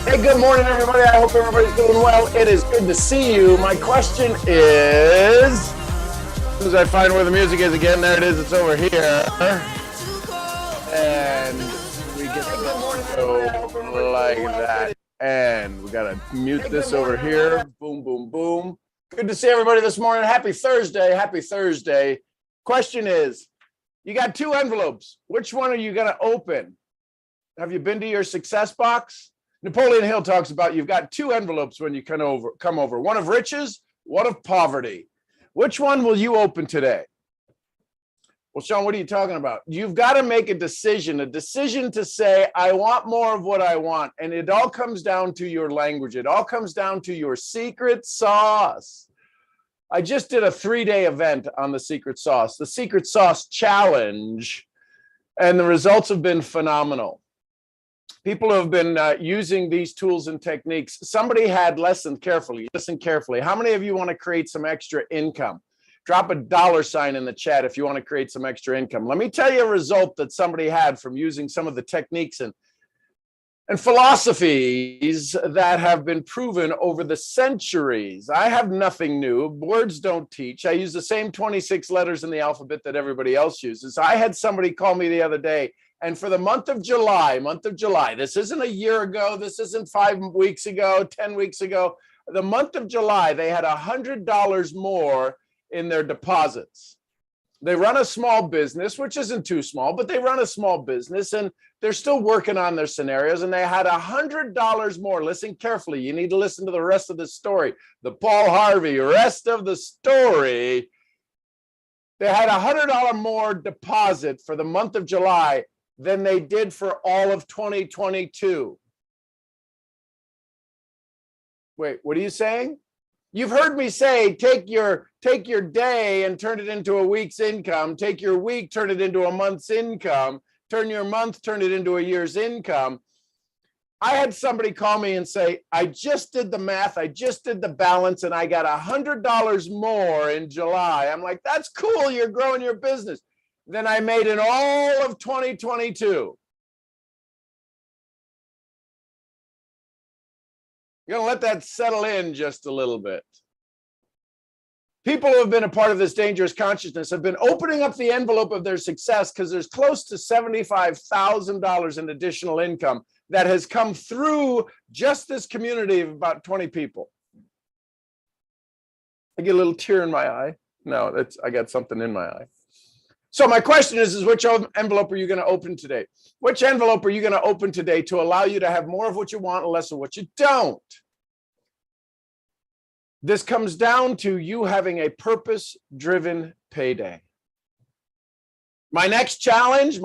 Hey, good morning, everybody. I hope everybody's doing well. It is good to see you. My question is, as soon as I find where the music is again, there it is. It's over here. And we get the go like that. And we got to mute this over here. Boom, boom, boom. Good to see everybody this morning. Happy Thursday. Happy Thursday. Question is, you got two envelopes. Which one are you going to open? Have you been to your success box? Napoleon Hill talks about you've got two envelopes when you come over, one of riches, one of poverty. Which one will you open today? Well, Sean, what are you talking about? You've got to make a decision to say, I want more of what I want. And it all comes down to your language. It all comes down to your secret sauce. I just did a 3-day event on the secret sauce challenge, and the results have been phenomenal. People have been using these tools and techniques. Somebody had listen carefully. How many of you want to create some extra income? Drop a $sign in the chat if you want to create some extra income. Let me tell you a result that somebody had from using some of the techniques and philosophies that have been proven over the centuries. I have nothing new. Words don't teach. I use the same 26 letters in the alphabet that everybody else uses. I had somebody call me the other day, and for the month of July, this isn't a year ago, this isn't 5 weeks ago, 10 weeks ago, the month of July, they had $100 more in their deposits. They run a small business, which isn't too small, but they run a small business and they're still working on their scenarios, and they had $100 more. Listen carefully. You need to listen to the rest of the story. The Paul Harvey rest of the story. They had $100 more deposit for the month of July than they did for all of 2022. Wait, what are you saying? You've heard me say, take your day and turn it into a week's income. Take your week, turn it into a month's income. Turn your month, turn it into a year's income. I had somebody call me and say, I just did the math, I just did the balance, and I got $100 more in July. I'm like, that's cool, you're growing your business. Than I made in all of 2022. You're going to let that settle in just a little bit. People who have been a part of this dangerous consciousness have been opening up the envelope of their success because there's close to $75,000 in additional income that has come through just this community of about 20 people. I get a little tear in my eye. No, I got something in my eye. So my question is which envelope are you going to open today? Which envelope are you going to open today to allow you to have more of what you want and less of what you don't? This comes down to you having a purpose-driven payday. My next challenge,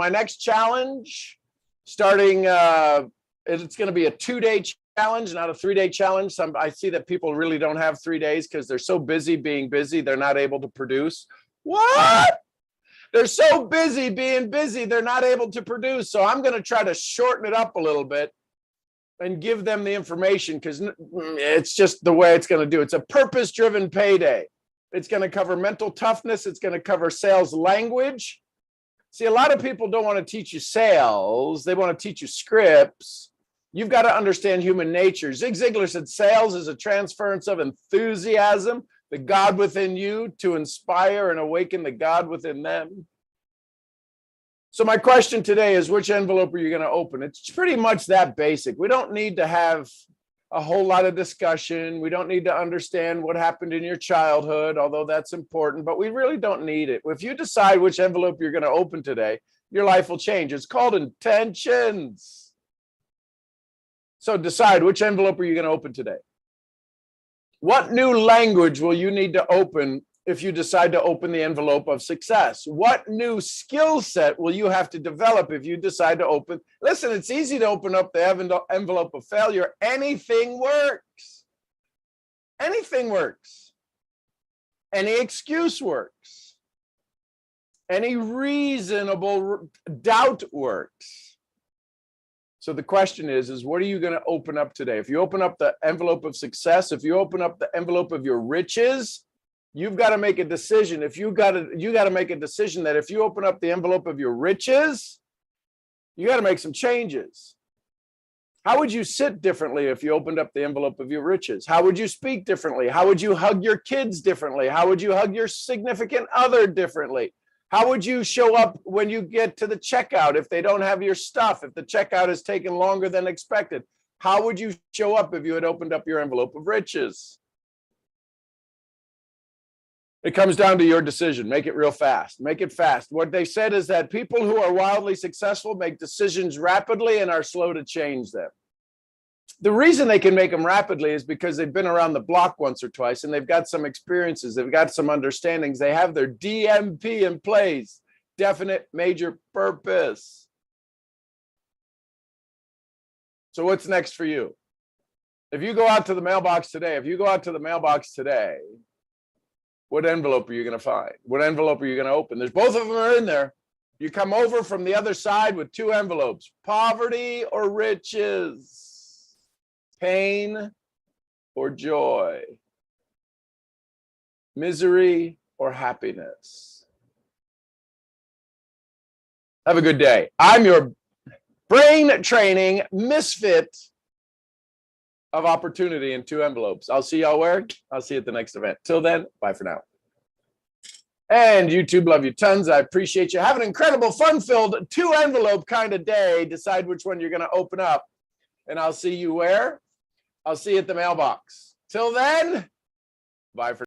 starting, it's going to be a 2-day challenge, not a 3-day challenge. I see that people really don't have 3 days because they're so busy being busy, they're not able to produce. What? They're so busy being busy, they're not able to produce. So I'm going to try to shorten it up a little bit and give them the information because it's just the way it's going to do. It's a purpose-driven payday. It's going to cover mental toughness. It's going to cover sales language. See, a lot of people don't want to teach you sales. They want to teach you scripts. You've got to understand human nature. Zig Ziglar said sales is a transference of enthusiasm, the God within you, to inspire and awaken the God within them. So my question today is, which envelope are you going to open? It's pretty much that basic. We don't need to have a whole lot of discussion. We don't need to understand what happened in your childhood, although that's important, but we really don't need it. If you decide which envelope you're going to open today, your life will change. It's called intentions. So decide, which envelope are you going to open today? What new language will you need to open if you decide to open the envelope of success? What new skill set will you have to develop if you decide to open? Listen, it's easy to open up the envelope of failure. Anything works. Anything works. Any excuse works. Any reasonable doubt works. So the question is what are you going to open up today? If you open up the envelope of success, if you open up the envelope of your riches, you've got to make a decision. You got to make a decision that if you open up the envelope of your riches, you got to make some changes. How would you sit differently if you opened up the envelope of your riches? How would you speak differently? How would you hug your kids differently? How would you hug your significant other differently? How would you show up when you get to the checkout if they don't have your stuff, if the checkout is taking longer than expected? How would you show up if you had opened up your envelope of riches? It comes down to your decision. Make it real fast. Make it fast. What they said is that people who are wildly successful make decisions rapidly and are slow to change them. The reason they can make them rapidly is because they've been around the block once or twice and they've got some experiences. They've got some understandings. They have their DMP in place, definite major purpose. So what's next for you? If you go out to the mailbox today, what envelope are you going to find? What envelope are you going to open? There's both of them are in there. You come over from the other side with two envelopes, poverty or riches, pain or joy, misery or happiness. Have a good day. I'm your brain training misfit of opportunity in two envelopes. I'll see y'all where? I'll see you at the next event. Till then, bye for now. And YouTube, love you tons. I appreciate you. Have an incredible, fun-filled, two envelope kind of day. Decide which one you're going to open up. And I'll see you where? I'll see you at the mailbox. Till then, bye for